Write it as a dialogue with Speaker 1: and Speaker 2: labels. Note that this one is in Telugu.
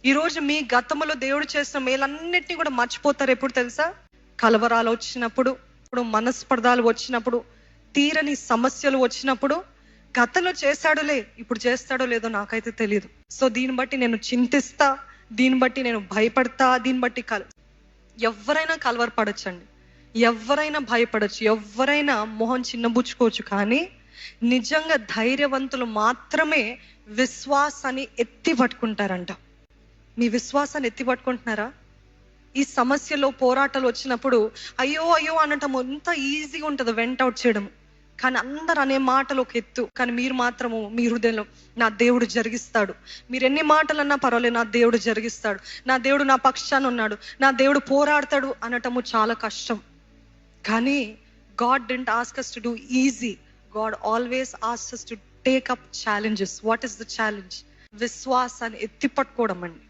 Speaker 1: ఈ రోజు మీ గతంలో దేవుడు చేసిన మేలన్నిటిని కూడా మర్చిపోతారు. ఎప్పుడు తెలుసా? కలవరాలు వచ్చినప్పుడు, ఇప్పుడు మనస్పర్ధాలు వచ్చినప్పుడు, తీరని సమస్యలు వచ్చినప్పుడు, గతంలో చేశాడులే, ఇప్పుడు చేస్తాడో లేదో నాకైతే తెలియదు. సో దీన్ని బట్టి నేను చింతిస్తా, దీన్ని బట్టి నేను భయపడతా, దీన్ని బట్టి ఎవరైనా కలవరపడచ్చండి, ఎవరైనా భయపడచ్చు, ఎవరైనా మొహం చిన్నబుచ్చుకోవచ్చు. కానీ నిజంగా ధైర్యవంతులు మాత్రమే విశ్వాసాన్ని ఎత్తి పట్టుకుంటారంట. మీ విశ్వాసాన్ని ఎత్తి పట్టుకుంటున్నారా? ఈ సమస్యలో పోరాటాలు వచ్చినప్పుడు అయ్యో అయ్యో అనటం ఎంత ఈజీగా ఉంటుందో వెంట అవుట్ చేయడం. కానీ అందరు అనే మాటలు ఒక ఎత్తు, కానీ మీరు మాత్రము మీ హృదయంలో నా దేవుడు జరిగిస్తాడు, మీరు ఎన్ని మాటలు అన్నా పర్వాలేదు, నా దేవుడు జరిగిస్తాడు, నా దేవుడు నా పక్షాన ఉన్నాడు, నా దేవుడు పోరాడతాడు అనటము చాలా కష్టం. కానీ God didn't ask us to do easy. God always asks us to take up challenges. What is the challenge? విశ్వాసాన్ని ఎత్తి పట్టుకోవడం అండి.